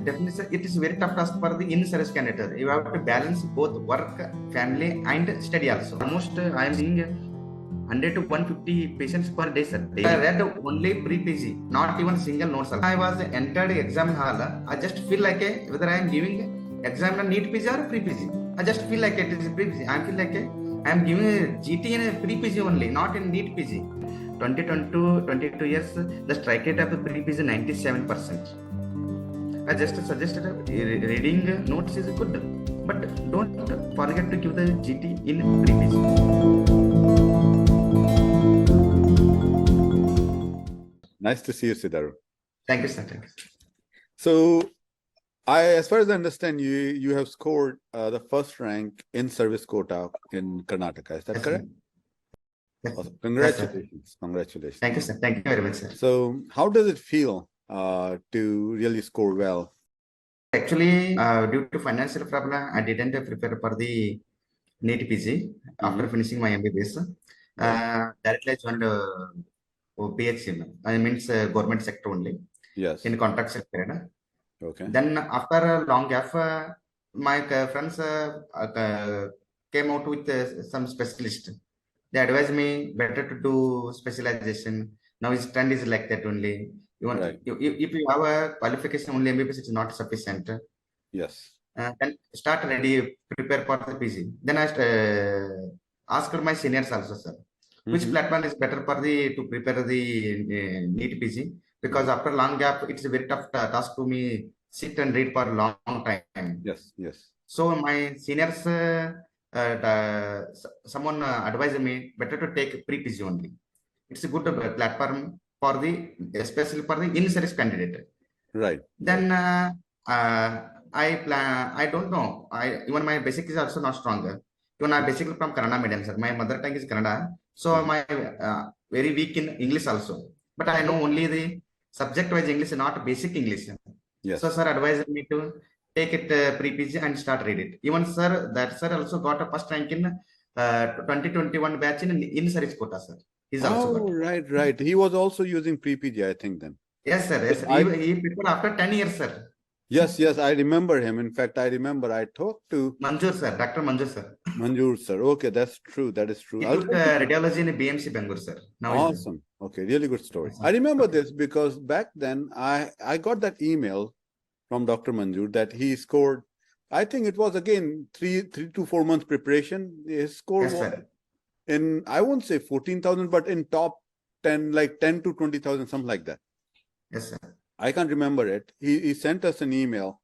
Definitely, sir, it is very tough task for the in-service candidate. You have to balance both work, family, and study also. Almost I am seeing 100 to 150 patients per day, sir. I read only pre-PG, not even single notes. I was entered exam hall. I just feel like whether I am giving exam on NEET PG or pre-PG. I just feel like it is pre-PG. I feel like I am giving a GT in a pre-PG only, not in NEET PG. 22 years, the strike rate of the pre-PG is 97%. I just suggested reading notes is good, but don't forget to give the GT in pre-PG. Nice to see you, Siddarood. Thank you, sir. Thank you. So, as far as I understand, you have scored the first rank in service quota in Karnataka. Is that Yes, correct? Yes. Awesome. Congratulations. Yes, congratulations. thank you, sir. Thank you very much, sir. So, how does it feel to really score well? Actually, due to financial problem, I didn't prepare for the NEET PG after finishing my MBBS. Directly I joined PHM. I means government sector only. Yes. In contract sector. Okay. Then after a long gap, my friends came out with some specialist. They advised me better to do specialization. Now his trend is like that only. If you have a qualification only MBBS, it's not sufficient. Yes. Then start ready, prepare for the PG. Then I asked my seniors also, sir, which platform is better for the to prepare the NEET PG? Because after long gap, it's a very tough task to me sit and read for a long time. Yes, yes. So my seniors, someone advised me better to take pre-PG only. It's a good platform for the, especially for the in-service candidate. Right. Then I don't know. Even my basic is also not stronger. Even I basically from Kannada medium, sir. My mother tongue is Kannada, so my very weak in English also. But I know only the subject-wise English, not basic English. Yes. So sir advised me to take it pre-PG and start read it. Even sir, that sir also got a first rank in 2021 batch in service quota, sir. He's also got. Right. He was also using pre-PG, I think then. Yes, sir. Yes, he prepared after 10 years, sir. Yes, I remember him. In fact, I remember I talked to Manjur, sir. Dr. Manjur, sir. Manjur, sir. Okay, that's true. That is true. He took radiology in BMC Bangalore, sir. Now awesome. Okay, really good story. I remember this because back then I got that email from Dr. Manjur that he scored, I think it was again 3 to 4 months preparation. His score was in, I won't say 14,000, but in top 10, like 10 to 20,000, something like that. Yes, sir. I can't remember it. He sent us an email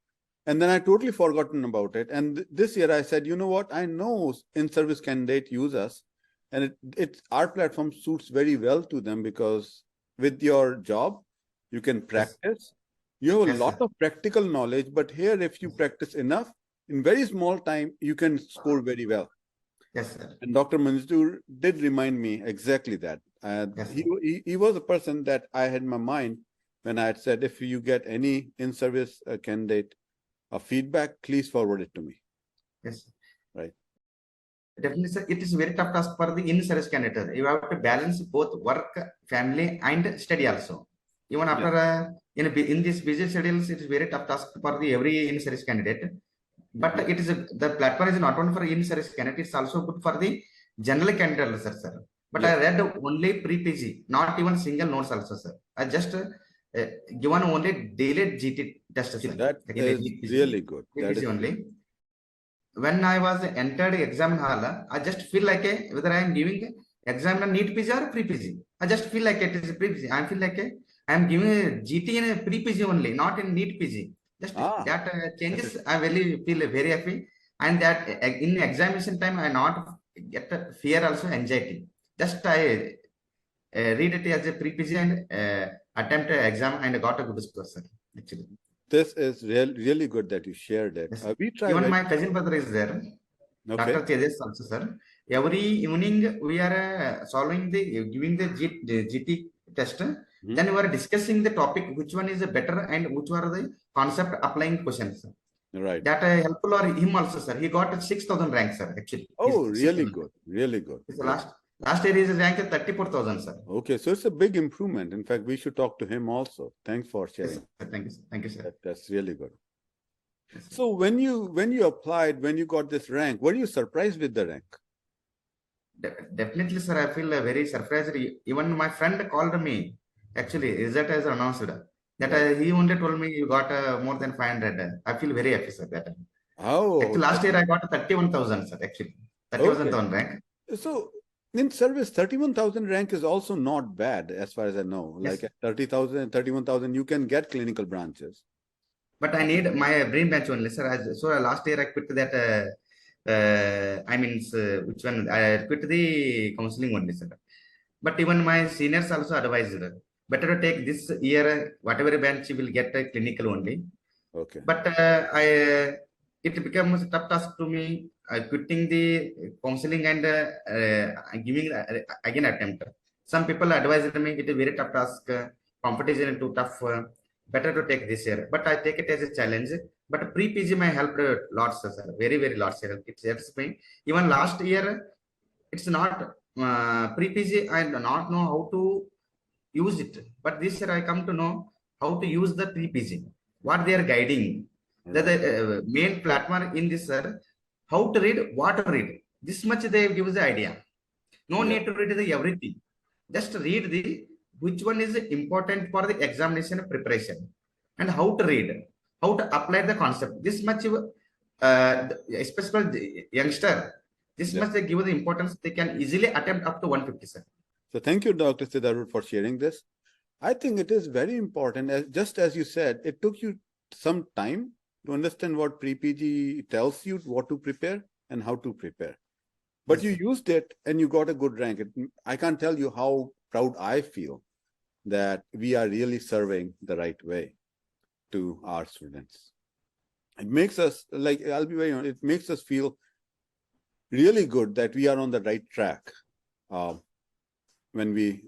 and then I totally forgotten about it. And this year I said, you know what? I know in-service candidate use us and our platform suits very well to them because with your job, you can practice. You have a lot of practical knowledge, but here, if you practice enough, in very small time, you can score very well. Yes, sir. And Dr. Manjur did remind me exactly that. He was a person that I had in my mind when I had said, if you get any in-service candidate feedback, please forward it to me. Yes, sir. Right. Definitely, sir. It is a very tough task for the in-service candidate. You have to balance both work, family, and study also. Even after in these busy schedules, it is very tough task for the every in-service candidate. But it is the platform is not only for in-service candidate; it's also good for the general candidate, sir. But I read only pre-PG, not even single notes also, sir. I just given only daily GT test, sir. That is really good. That is only. When I was entered exam hall, I just feel like whether I am giving exam on NEET PG or pre-PG. I just feel like it is pre-PG. I feel like I am giving a GT in a pre-PG only, not in NEET PG. Just that changes, I really feel very happy. And that in examination time, I not get fear also anxiety. Just I read it as a pre-PG and attempt an exam and got a good score, sir. Actually, this is really good that you shared it. Yes. We tried. Even my cousin brother is there. Okay. Dr. Tejas also, sir. Every evening we are solving giving the GT test. Then we are discussing the topic, which one is better and which are the concept applying questions. Right. That helpful or him also, sir. He got 6,000 ranks, sir. Actually. Oh, really good. Really good. It's the last. Last year his rank is 34,000, sir. Okay, so it's a big improvement. In fact, we should talk to him also. Thanks for Yes, sharing. sir. Thank you, sir. Thank you, sir. That's really good. Yes, sir. So when you applied, when you got this rank, were you surprised with the rank? Definitely, sir. I feel very surprised. Even my friend called me. Actually, result has announced that he only told me you got more than 500. I feel very happy, sir. That time. Oh, Actually, last year I got 31,000, sir. Actually, 31,000 rank. So in service, 31,000 rank is also not bad as far as I know. Yes. Like at 30,000, 31,000, you can get clinical branches. But I need my brain bench only, sir. So last year I quit that. I mean, which one? I quit the counseling only, sir. But even my seniors also advised better to take this year whatever bench you will get a clinical only. Okay. But it becomes a tough task to me quitting the counseling and giving again attempt. Some people advised me it is very tough task, competition is too tough. Better to take this year, but I take it as a challenge. But pre-PG my helped lots, sir. Very very lots. It helps me. Even last year, it's not pre-PG. I do not know how to use it, but this year I come to know how to use the pre-PG. What they are guiding. The main platform in this, sir. How to read, what to read. This much they give the idea. No need to read the everything. Just read the which one is important for the examination preparation and how to read, how to apply the concept. This much, especially the youngster, this much they give the importance. They can easily attempt up to 150, sir. So thank you, Dr. Siddarood, for sharing this. I think it is very important. Just as you said, it took you some time to understand what pre-PG tells you, what to prepare and how to prepare. But you used it and you got a good rank. I can't tell you how proud I feel that we are really serving the right way to our students. It makes us, like, I'll be very honest, it makes us feel really good that we are on the right track when we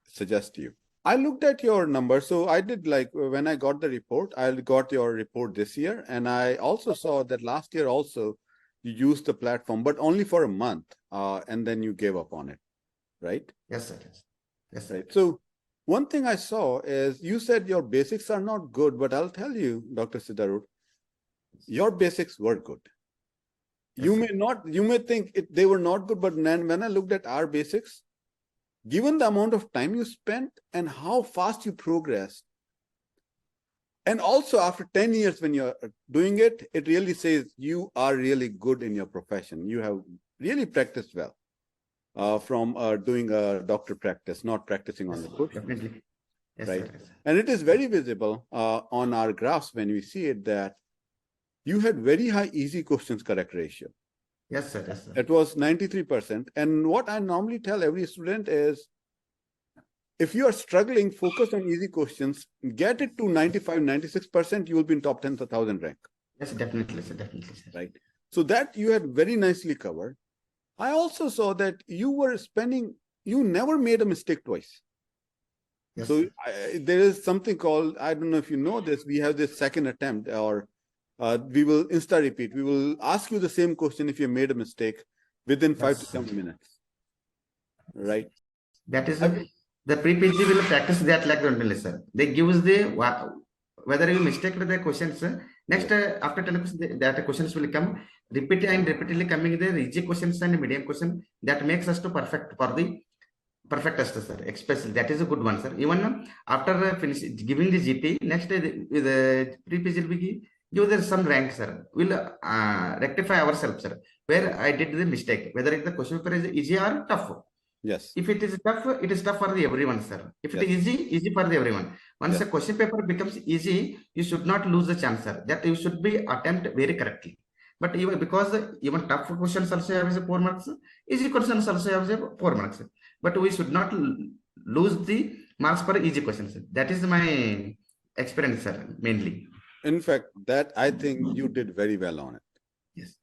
suggest you. I looked at your numbers. So I did, like, when I got the report, I got your report this year. And I also saw that last year also, you used the platform, but only for a month, and then you gave up on it, right? Yes, sir. Yes, sir. Right. So one thing I saw is you said your basics are not good, but I'll tell you, Dr. Siddarood, your basics were good. Yes, you may think they were not good, but when I looked at our basics, given the amount of time you spent and how fast you progressed, and also after 10 years when you're doing it, it really says you are really good in your profession. You have really practiced well from doing a doctor practice, not practicing on the book. Definitely. Yes, right. Sir, yes. And it is very visible on our graphs when we see it that you had very high easy questions correct ratio. Yes, sir. Yes, sir. It was 93%. And what I normally tell every student is, if you are struggling, focus on easy questions, get it to 95, 96%, you will be in top 10,000 rank. Yes, definitely, sir. Definitely, sir. Right. So that you had very nicely covered. I also saw that you never made a mistake twice. Yes, so there is something called, I don't know if you know this, we have this second attempt, or we will insta repeat. We will ask you the same question if you made a mistake within 5 to 7 minutes. Right. That is the pre-PG will practice that like only, sir. They give us the whether you mistake with the questions. Next, after telling us that questions will come repeatedly coming the easy questions and medium question that makes us to perfect for the perfect test, sir. Especially that is a good one, sir. Even after finish giving the GP, next with the pre-PG will be give there some rank, sir. We'll rectify ourselves, sir. Where I did the mistake, whether the question paper is easy or tough. Yes. If it is tough, it is tough for the everyone, sir. If it is easy for the everyone. Once a question paper becomes easy, you should not lose the chance, sir. That you should be attempt very correctly. But even because even tough questions also have 4 marks, easy questions also have 4 marks. But we should not lose the marks for easy questions. That is my experience, sir, mainly. In fact, that I think you did very well on it. Yes.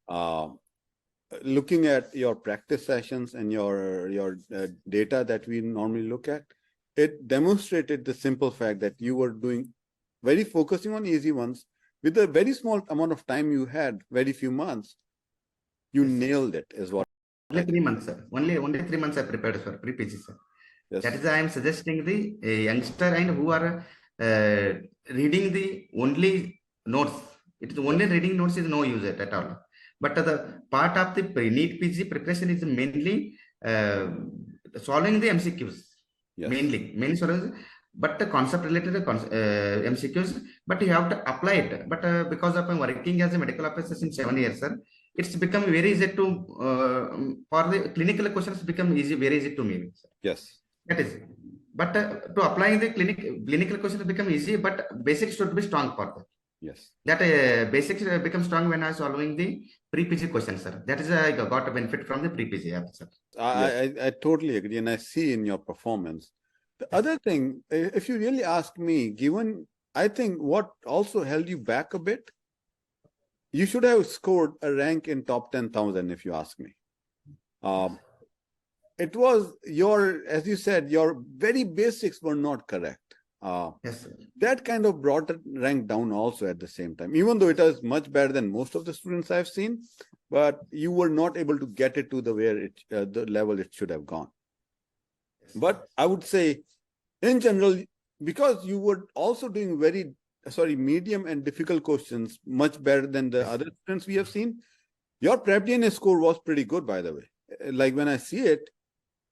Looking at your practice sessions and your data that we normally look at, it demonstrated the simple fact that you were doing very focusing on easy ones with a very small amount of time you had, very few months. You nailed it, is what Only 3 months, sir. Only 3 months I prepared for pre-PG, sir. Yes. That is why I am suggesting the youngster and who are reading the only notes. It is only reading notes is no use at all. But the part of the NEET PG preparation is mainly solving the MCQs. Yes. Mainly solving, but the concept related MCQs. But you have to apply it. But because of I'm working as a medical officer since 7 years, sir, it's become very easy to for the clinical questions become very easy to me. Sir. Yes. That is, but to applying the clinical questions become easy, but basics should be strong for that. Yes. That basics become strong when I solving the pre-PG questions, sir. That is I got a benefit from the pre-PG, sir. I totally agree, and I see in your performance. The other thing, if you really ask me, given I think what also held you back a bit, you should have scored a rank in top 10,000, if you ask me. It was as you said, your very basics were not correct. Yes, sir. That kind of brought the rank down also at the same time, even though it was much better than most of the students I've seen, but you were not able to get it to the level it should have gone. Yes, but I would say, in general, because you were also doing medium and difficult questions much better than the other students we have seen, your prep DNA score was pretty good, by the way. Like when I see it,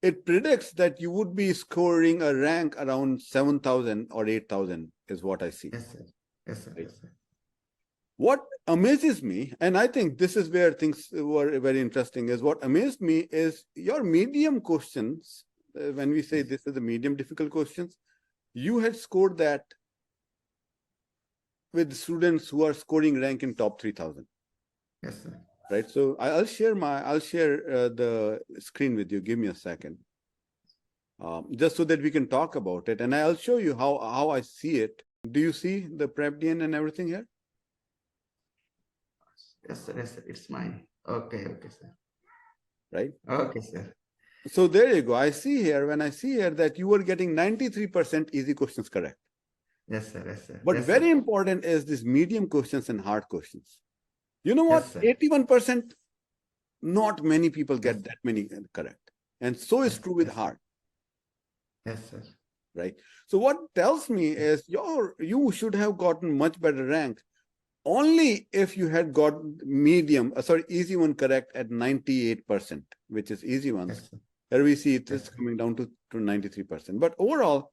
it predicts that you would be scoring a rank around 7,000 or 8,000 is what I see. Yes, sir. Yes, sir. Yes, sir. What amazes me, and I think this is where things were very interesting, is what amazed me is your medium questions. When we say this is the medium difficult questions, you had scored that with students who are scoring rank in top 3,000. Yes, sir. Right. So I'll share the screen with you. Give me a second, just so that we can talk about it, and I'll show you how I see it. Do you see the prep DN and everything here? Yes, sir. Yes, sir. It's mine. Okay, sir. Right. Okay, sir. So there you go. I see here, when I see here that you were getting 93% easy questions correct. Yes, sir. Yes, sir. But yes, very sir. important is these medium questions and hard questions. You know what? Yes, 81%, not many people get that many correct. And so is true with hard. Yes, sir. Right. So what tells me is you should have gotten much better rank only if you had got easy one correct at 98%, which is easy ones. Yes, Here we see it is coming down to 93%. But overall,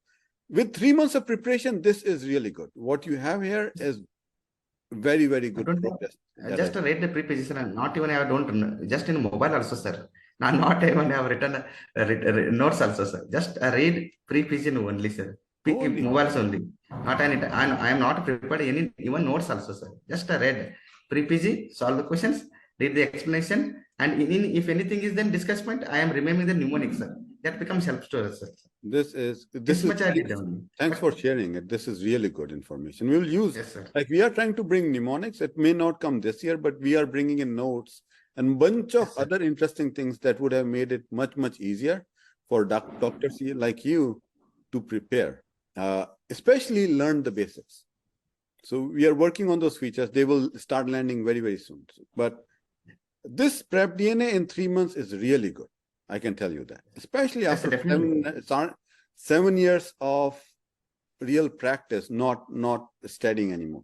with 3 months of preparation, this is really good. What you have here is very, very good progress. Just read the pre-position, not even I don't, just in mobile also, sir. Not even have written notes also, sir. Just read pre-position only, sir. Mobiles only. Not any. I am not prepared any even notes also, sir. Just read pre-PG, solve the questions, read the explanation, and if anything is then discussment, I am remembering the mnemonics, sir. That becomes help to us, sir. This is much I did only. Thanks for sharing it. This is really good information. We will use, yes, sir. Like we are trying to bring mnemonics. It may not come this year, but we are bringing in notes and bunch of other interesting things that would have made it much, much easier for doctors like you to prepare, especially learn the basics. So we are working on those features. They will start landing very, very soon. But this prep DNA in 3 months is really good. I can tell you that, especially after 7 years of real practice, not studying anymore.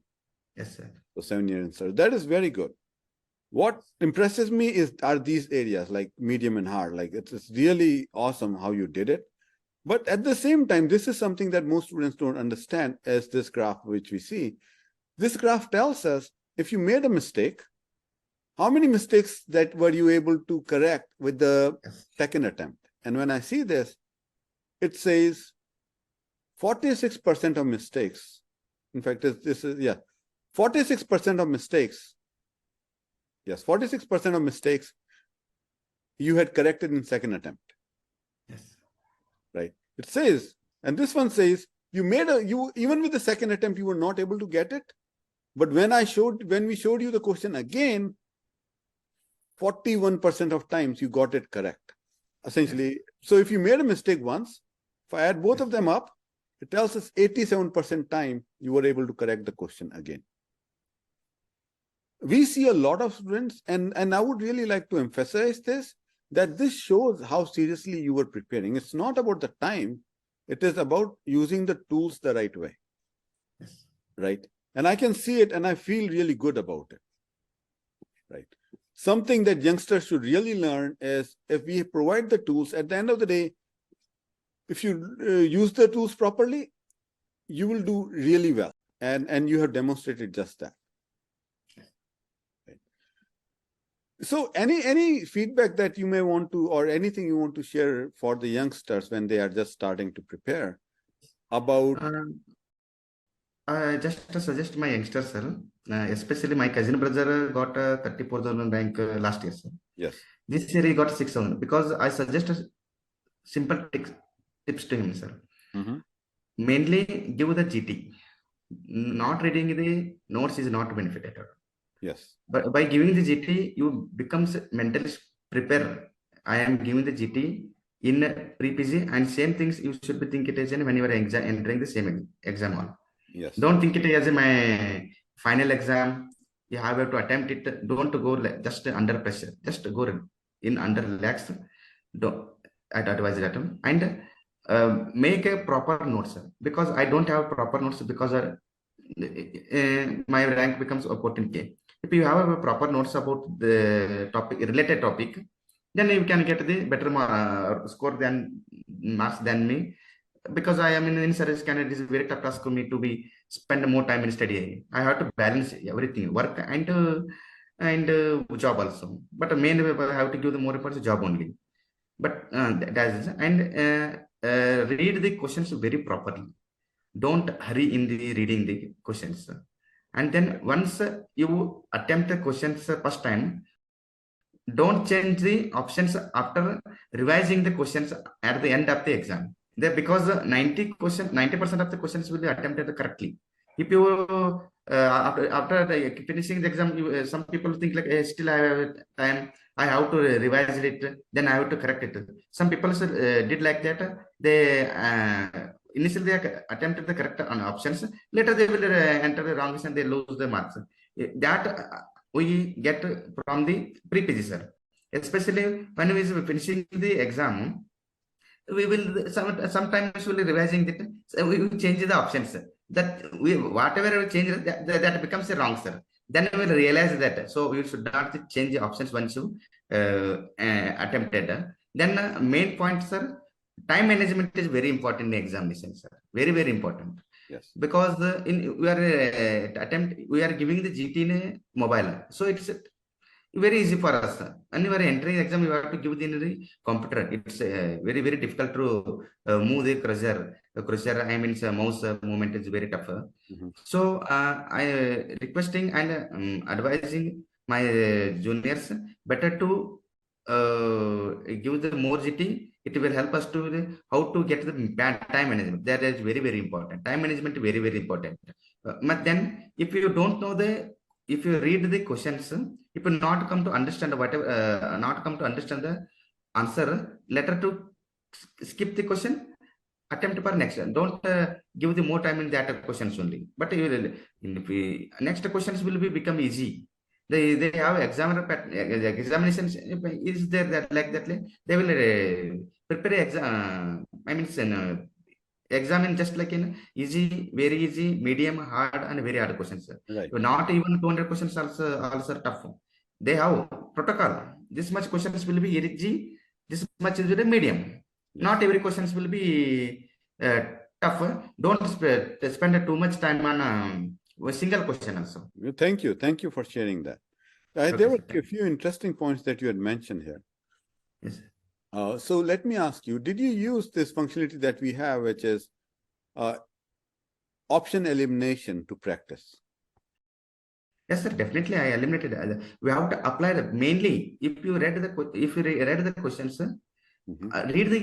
Yes, sir. So 7 years, so that is very good. What impresses me are these areas like medium and hard. Like it's really awesome how you did it. But at the same time, this is something that most students don't understand, as this graph which we see. This graph tells us if you made a mistake, how many mistakes that were you able to correct with the second attempt? And when I see this, it says 46% of mistakes. In fact, this is 46% of mistakes. Yes, 46% of mistakes you had corrected in second attempt. Yes. Right. It says, and this one says even with the second attempt, you were not able to get it. But when we showed you the question again, 41% of times you got it correct, essentially. So if you made a mistake once, if I add both of them up, it tells us 87% time you were able to correct the question again. We see a lot of students, and I would really like to emphasize this, that this shows how seriously you were preparing. It's not about the time, it is about using the tools the right way. Yes. Right? And I can see it and I feel really good about it. Right? Something that youngsters should really learn is, if we provide the tools, at the end of the day, if you use the tools properly, you will do really well. And you have demonstrated just that. Right. So any feedback that you may want to, or anything you want to share for the youngsters when they are just starting to prepare about? Just to suggest my youngsters, sir, especially my cousin brother got 34,000 rank last year, sir. Yes. This year he got 6,000, because I suggested simple tips to him, sir. Mainly give the GT. Not reading the notes is not benefit at all. Yes. But by giving the GT, you becomes mentally prepared. I am giving the GT in pre-PG, and same things you should be thinking it as when you are entering the same exam hall. Yes. Don't think it as my final exam. You have to attempt it. Don't go just under pressure. Just go in under relaxed. Don't, I'd advise that. And make a proper notes, because I don't have proper notes, because my rank becomes 14K. If you have a proper notes about the topic, related topic, then you can get the better score than marks than me. Because I am in service candidate, it is very tough task for me to be spend more time in study. I have to balance everything, work and job also. But main I have to give the more importance job only. But that is, and read the questions very properly. Don't hurry in the reading the questions. And then once you attempt the questions first time, don't change the options after revising the questions at the end of the exam. Because 90% of the questions will be attempted correctly. If you after finishing the exam, some people think like, hey, still I have time, I have to revise it, then I have to correct it. Some people did like that. They initially they attempted the correct options, later they will enter the wrong and they lose the marks. That we get from the pre-PG, sir. Especially when we is finishing the exam, we will sometimes will revising it. So we will change the options. That we whatever we change that becomes a wrong, sir. Then we will realize that. So we should not change the options once you attempted. Then main point, sir, time management is very important in examination, sir. Very, very important. Yes. Because we are giving the GT in a mobile, so it's very easy for us. And you are entering exam, you have to give the computer. It's very, very difficult to move the cursor. The cursor, I mean, mouse movement is very tough. So I requesting and advising my juniors better to give the more GT. It will help us to how to get the time management. That is very, very important. Time management very, very important. But then if you don't know if you read the questions, if you not come to understand whatever, not come to understand the answer, letter to skip the question, attempt for next. Don't give the more time in that questions only. But you will, next questions will become easy. They have examinations is there that like that they will prepare exam. I mean, examine just like in easy, very easy, medium, hard, and very hard questions. Right. Not even 200 questions also tough. They have protocol. This much questions will be easy. This much is a medium. Yes. Not every questions will be tough. Don't spend too much time on a single question also. Thank you. Thank you for sharing that. Okay, there were a few interesting points that you had mentioned here. Yes. So let me ask you, did you use this functionality that we have, which is option elimination to practice? Yes, sir. Definitely, I eliminated. We have to apply that mainly. If you read the questions, read the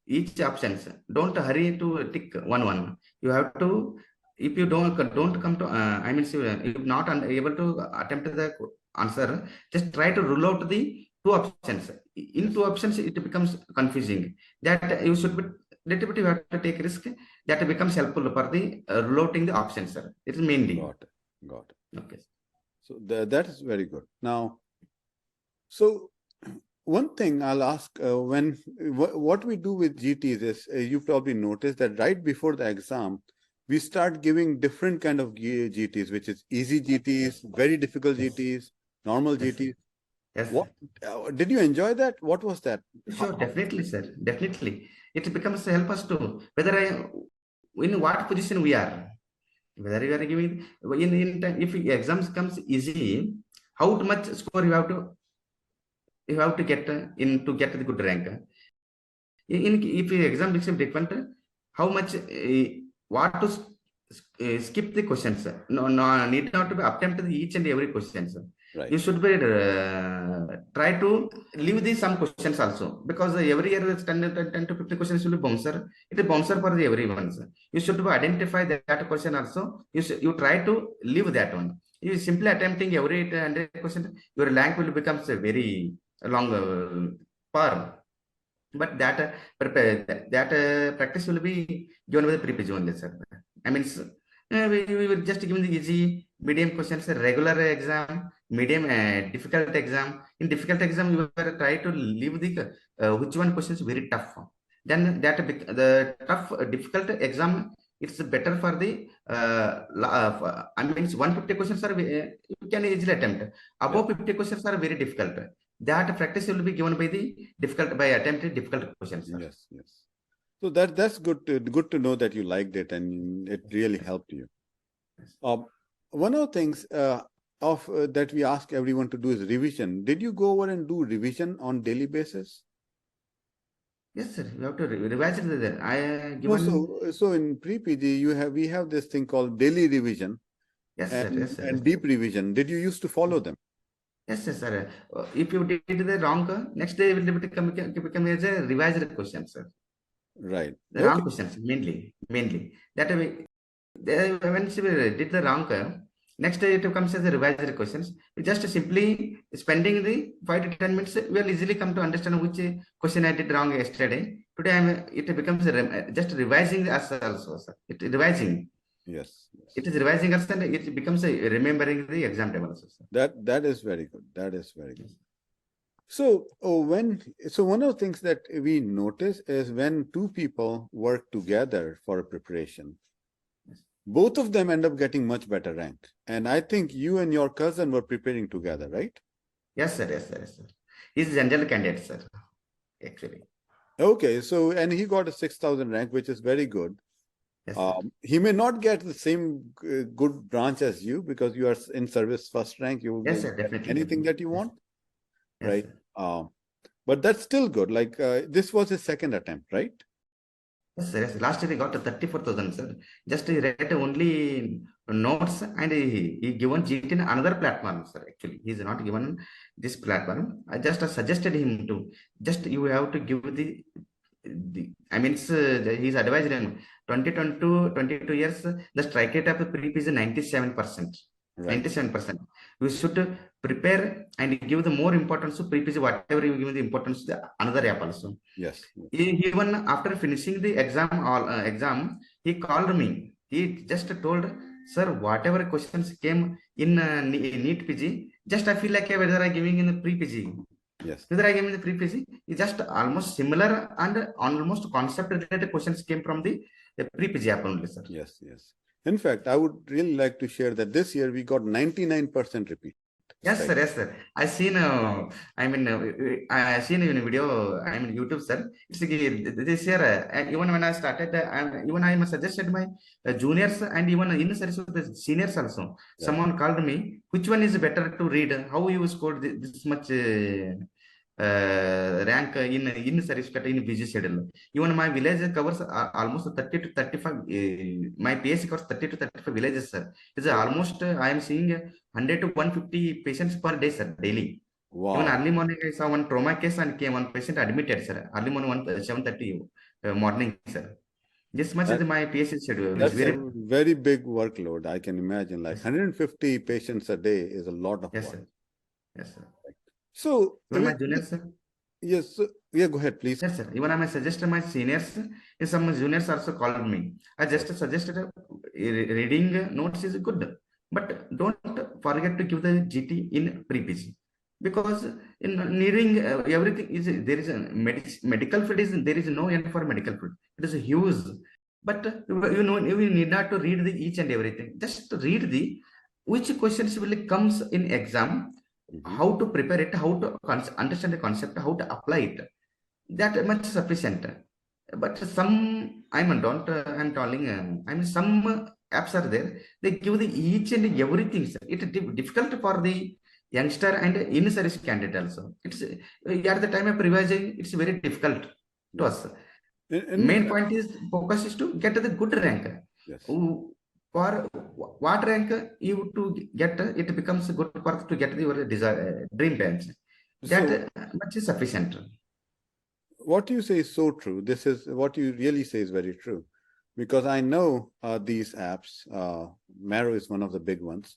each options. Don't hurry to tick one. You have to. If you don't come to, I mean, if not able to attempt the answer, just try to rule out the two options. In two options, it becomes confusing. That you should be little bit. You have to take risk. That becomes helpful for the rule outing the options, sir. It is mainly. Got it. Okay. So that is very good. Now, so one thing I'll ask, what we do with GTs is, you probably noticed that right before the exam, we start giving different kind of GTs, which is easy GTs, very difficult Yes. GTs, normal Yes. GTs. Yes. What did you enjoy that? What was that? Sure, definitely, sir. Definitely. It becomes help us to whether in what position we are. Whether you are giving in time, if exams comes easy, how much score you have to get in to get the good rank. In if exam becomes different, how much what to skip the questions. No, need not to attempt each and every questions. Right. You should be try to leave the some questions also, because every year 10 to 50 questions will be bouncer. It is bouncer for the everyone. You should identify that question also. You try to leave that one. You simply attempting every 100%, your rank will become very long par. But that practice will be given by the pre-PG only, sir. I mean, we will just give the easy, medium questions, regular exam, medium, difficult exam. In difficult exam, you will try to leave the which one questions very tough. Then the tough, difficult exam, it's better for the I mean, 150 questions are you can easily attempt. Above 50 questions are very difficult. That practice will be given by the difficult by attempting difficult questions. Sir. Yes, yes. So that's good to know that you liked it and it really helped you. One of the things that we ask everyone to do is revision. Did you go over and do revision on daily basis? Yes, sir. You have to revise it. So in pre-PG we have this thing called daily revision. Yes, and, sir. Yes, sir. And deep revision. Did you used to follow them? Yes, sir. If you did the wrong, next day will become as a revised question, sir. Right. The wrong questions mainly. That way, when she did the wrong, next day it comes as a revised questions. We just simply spending the 5 to 10 minutes, we will easily come to understand which question I did wrong yesterday. Today it becomes just revising us also, sir. It revising. Yes. It is revising us and it becomes remembering the exam table also, sir. That is very good. That is very good. So one of the things that we notice is when two people work together for a preparation, both of them end up getting much better rank. And I think you and your cousin were preparing together, right? Yes, sir. Yes, sir. Yes, sir. He's a general candidate, sir. Actually. Okay, so and he got a 6,000 rank, which is very good. Yes, he may not get the same good branch as you because you are in service first rank. You will sir, definitely anything that you want, yes, right? But that's still good. Like this was his second attempt, right? Yes, sir. Yes. Last year he got 34,000, sir. Just he read only notes and he given GT in another platform, sir. Actually, he's not given this platform. I just suggested him to just you have to give the I mean, he's advised him 22 years, the strike rate of the pre is 97%. Right. 97%. We should prepare and give the more importance to pre whatever you give the importance to the another app also. Yes. Even after finishing the exam, he called me. He just told, sir, whatever questions came in NEET PG, just I feel like whether I giving in the pre PG. Yes. Whether I gave in the pre PG, it's just almost similar and almost concept related questions came from the pre PG app only, sir. Yes, yes. In fact, I would really like to share that this year we got 99% repeat. Yes, sir. Yes, sir. I seen. I seen in a video. I mean, YouTube, sir. It's this year. And even when I started, even I suggested my juniors and even in the seniors also. Right. Someone called me. Which one is better to read? How you scored this much rank in service in busy schedule? Even my village covers almost 30 to 35. My PSC covers 30 to 35 villages, sir. It's almost I am seeing 100 to 150 patients per day, sir, daily. Wow. Even early morning, I saw one trauma case and came one patient admitted, sir. Early morning, 7:30 morning, sir. This much is my PSC schedule. That's a very big workload. I can imagine. Like 150 patients a day is a lot of work. Sir. Yes, sir. So, even my juniors, sir. Yes, yeah, go ahead, please. Yes, sir. Even I suggested my seniors, some juniors also called me. I just suggested reading notes is good, but don't forget to give the GT in pre-PG. because in nearing everything is there is a medical field is there is no end for medical field. It is huge, but you need not to read the each and everything. Just read the which questions will comes in exam, how to prepare it, how to understand the concept, how to apply it. That much sufficient. But some I'm telling some apps are there. They give the each and everything. Sir. It is difficult for the youngster and in service candidate also. It's at the time of revising, it's very difficult to us. Main point is focus is to get the good rank. Yes. For what rank you to get, it becomes good for to get your desire dream bench. That much is sufficient. What you say is so true. This is what you really say is very true, because I know these apps. Marrow is one of the big ones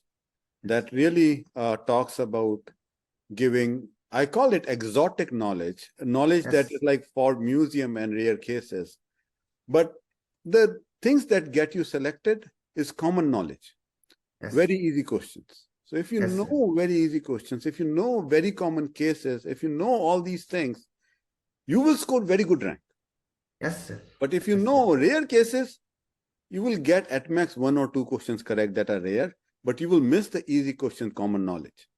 that really talks about giving, I call it exotic knowledge, knowledge that is like for museum and rare cases. But the things that get you selected is common knowledge, very easy questions. So if you know very easy questions, if you know very common cases, if you know all these things, you will score very good rank. Yes, sir. But if you know rare cases, you will get at max 1 or 2 questions correct that are rare, but you will miss the easy question, common knowledge.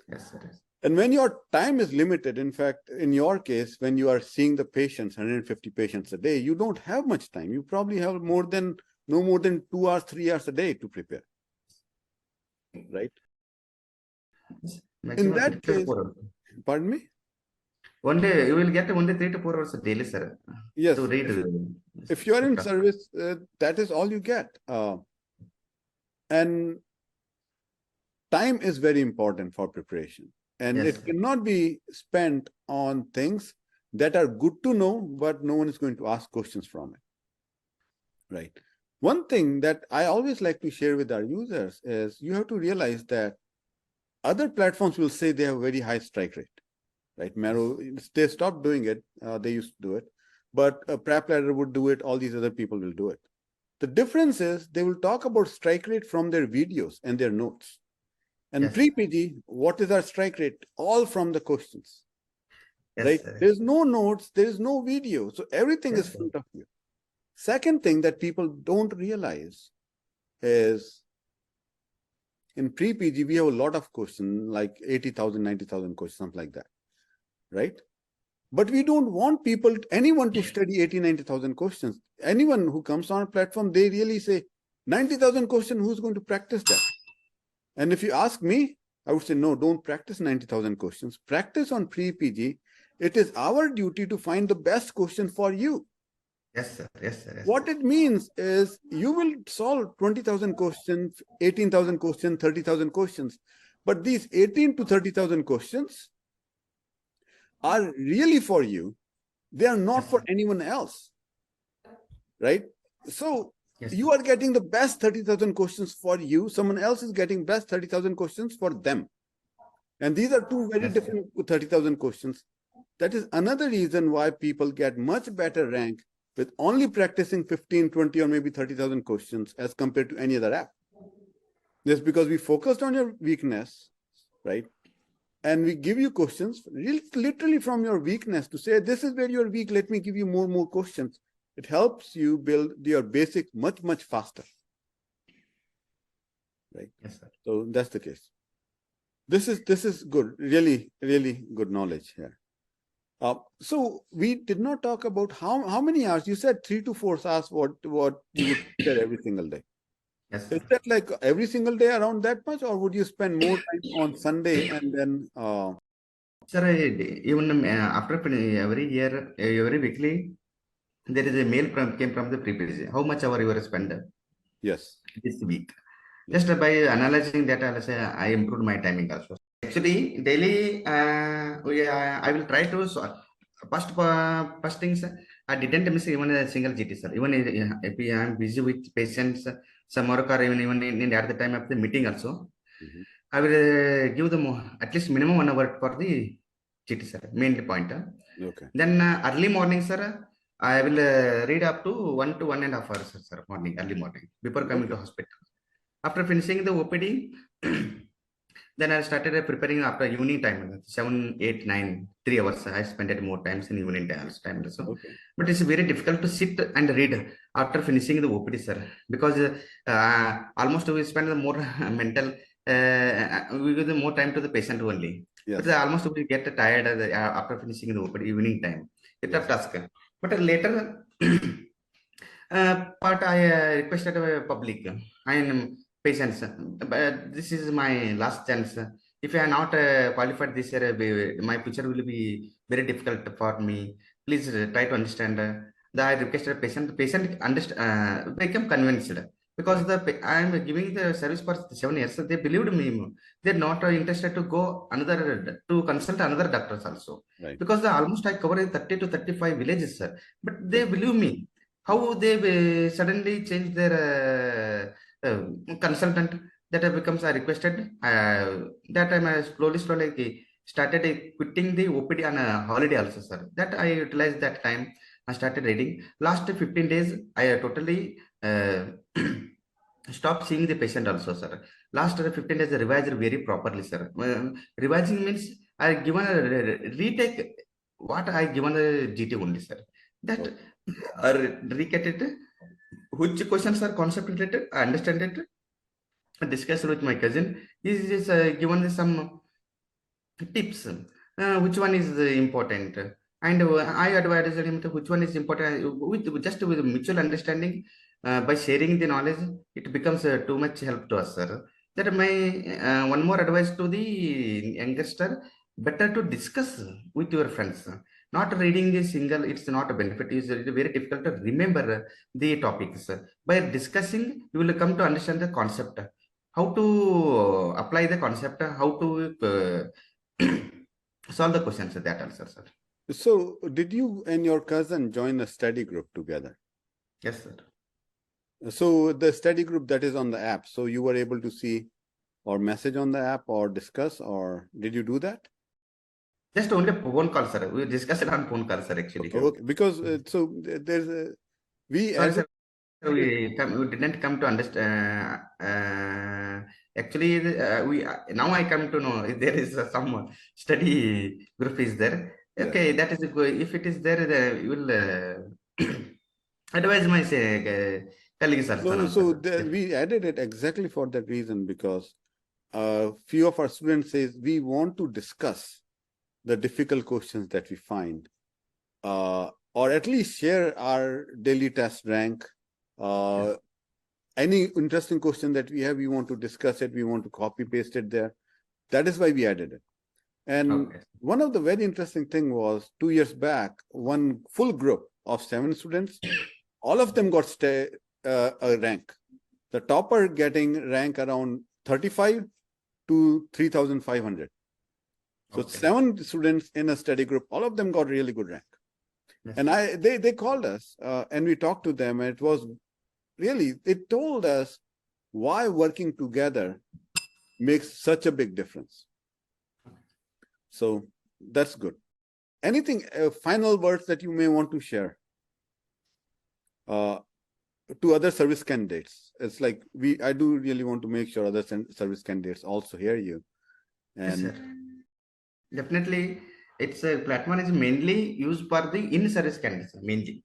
Yes, sir. And when your time is limited, in fact, in your case, when you are seeing the patients, 150 patients a day, you don't have much time. You probably have no more than 2 hours, 3 hours a day to prepare. Right? In that case, pardon me? One day you will get only 3 to 4 hours daily, sir. Yes. To read. If you are in service, that is all you get. And time is very important for preparation. And it cannot be spent on things that are good to know, but no one is going to ask questions from it. Right. One thing that I always like to share with our users is you have to realize that other platforms will say they have a very high strike rate. Right, Marrow, they stopped doing it. They used to do it, but Prep Ladder would do it. All these other people will do it. The difference is they will talk about strike rate from their videos and their notes. And pre-PG, what is our strike rate? All from the questions. Right? There's no notes, there is no video. So everything is in front of you. Second thing that people don't realize is in pre-PG, we have a lot of questions, like 80,000, 90,000 questions, something like that. Right? But we don't want anyone to study 80, 90,000 questions. Anyone who comes on a platform, they really say 90,000 questions, who's going to practice that? And if you ask me, I would say, no, don't practice 90,000 questions. Practice on pre-PG. It is our duty to find the best question for you. Yes, sir. Yes, sir. What it means is you will solve 20,000 questions, 18,000 questions, 30,000 questions. But these 18 to 30,000 questions are really for you. They are not for anyone else, right? So you are getting the best 30,000 questions for you. Someone else is getting best 30,000 questions for them. And these are two very different 30,000 questions. That is another reason why people get much better rank with only practicing 15, 20, or maybe 30,000 questions as compared to any other app. Just because we focused on your weakness, right? And we give you questions literally from your weakness to say, this is where you're weak. Let me give you more questions. It helps you build your basics much, much faster. Right? Yes, sir. So that's the case. This is good, really, really good knowledge here. So we did not talk about how many hours. You said 3 to 4 hours what you would spend every single day. Yes. Is that like every single day around that much, or would you spend more time on Sunday and then? Sir, even after every year, every weekly, there is a mail came from the pre-PG. How much hour you are spend? Yes. This week. Just by analyzing that, I'll say I improved my timing also. Actually, daily, I will try to first things. I didn't miss even a single GT, sir. Even if I am busy with patients, some work or even at the time of the meeting also, I will give them at least minimum 1 hour for the GT, sir. Mainly point. Okay. Then early morning, sir, I will read up to 1 to 1.5 hours, sir. Morning, early morning, before coming to hospital. After finishing the OPD, Then I started preparing after evening time, 7, 8, 9, 3 hours. I spent it more times in evening time also. Okay. But it's very difficult to sit and read after finishing the OPD, sir, because almost we spend the more mental, we give the more time to the patient only. Yes. But almost we get tired after finishing the OPD evening time. It's a task. But later, but I requested public and patients. But this is my last chance. If I am not qualified this year, my future will be very difficult for me. Please try to understand. I requested patient. The patient became convinced because I am giving the service for 7 years. They believed me. They're not interested to go another to consult another doctors also. Right. Because almost I cover 30 to 35 villages, sir. But they believe me. How they suddenly change their consultant that becomes I requested. That time I slowly started quitting the OPD on a holiday also, sir. That I utilized that time. I started reading. Last 15 days, I totally stopped seeing the patient also, sir. Last 15 days, I revised very properly, sir. Revising means I given a retake what I given a GT only, sir. That I recap it. Which questions are concept related? I understand it. I discussed with my cousin. He is given some tips. Which one is important? And I advise him to which one is important. With just with mutual understanding, by sharing the knowledge, it becomes too much help to us, sir. That my one more advice to the youngster: better to discuss with your friends. Not reading a single, it's not a benefit. It's very difficult to remember the topics. By discussing, you will come to understand the concept, how to apply the concept, how to solve the questions. That answer, sir. So did you and your cousin join a study group together? Yes, sir. So the study group that is on the app, so you were able to see or message on the app or discuss, or did you do that? Just only phone call, sir. We discussed it on phone call, sir, actually. Okay, because so there's a, we Sorry, as sir. We didn't come to understand. Actually, we now I come to know if there is some study group is there. Okay, that is good. If it is there, you will advise my colleagues also. so we added it exactly for that reason, because few of our students says we want to discuss the difficult questions that we find, or at least share our daily test rank. Any interesting question that we have, we want to discuss it, we want to copy paste it there. That is why we added it. And one of the very interesting thing was 2 years back, one full group of 7 students, all of them got a rank. The topper getting rank around 35 to 3,500. So 7 students in a study group, all of them got really good rank. And they called us and we talked to them, and it was really, it told us why working together makes such a big difference. So that's good. Anything, final words that you may want to share to other service candidates? It's like I do really want to make sure other service candidates also hear you. And yes, sir. Definitely, it's a platform is mainly used for the in-service candidates, mainly.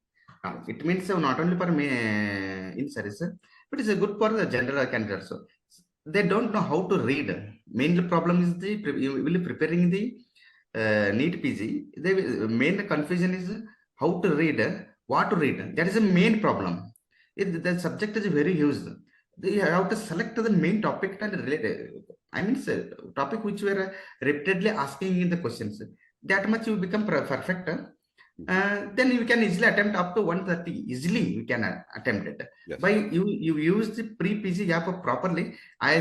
It means not only for in-service, but it's good for the general candidates. So they don't know how to read. Main problem is preparing the NEET PG. The main confusion is how to read, what to read. That is the main problem. The subject is very huge. You have to select the main topic and relate. I mean, topic which we are repeatedly asking in the questions. That much you become perfect. Then you can easily attempt up to 130. Easily you can attempt it. Yes. By you use the pre-PG app properly. I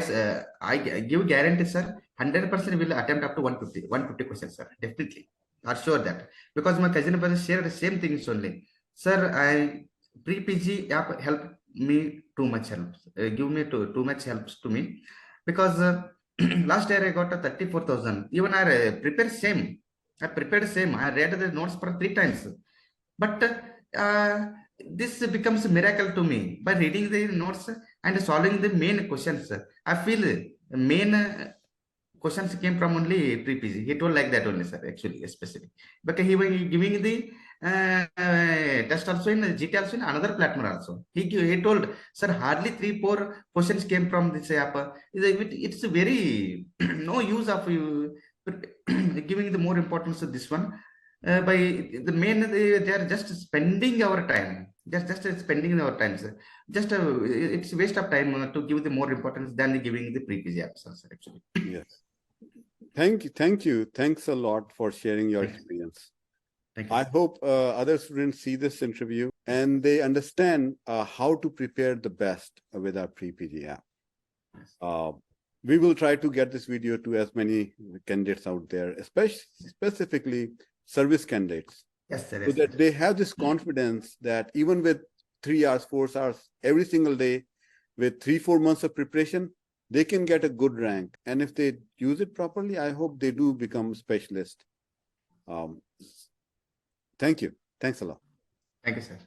give guarantee, sir, 100% will attempt up to 150 questions, sir. Definitely, are sure that, because my cousin brother shared the same things only. Sir, I pre-PG app help me too much help. Give me too much helps to me, because last year I got a 34,000. Even I prepared same. I prepared same. I read the notes for 3 times. But this becomes a miracle to me by reading the notes and solving the main questions. I feel main questions came from only pre-PG. He told like that only, sir, actually, especially. But he was giving the test also in GT also in another platform also. He told, sir, hardly 3-4 questions came from this app. It's very no use of you giving the more importance to this one. By the main, they are just spending our time. Just spending our time, sir. Just it's waste of time to give the more importance than giving the pre-PG apps, sir, actually. Yes. Thank you. Thanks a lot for sharing your experience. Thank you. I hope other students see this interview and they understand how to prepare the best with our pre-PG app. We will try to get this video to as many candidates out there, specifically service candidates, Yes, sir. so that they have this confidence that even with 3 hours, 4 hours every single day, with 3-4 months of preparation, they can get a good rank. And if they use it properly, I hope they do become specialists. Thank you. Thanks a lot. Thank you, sir.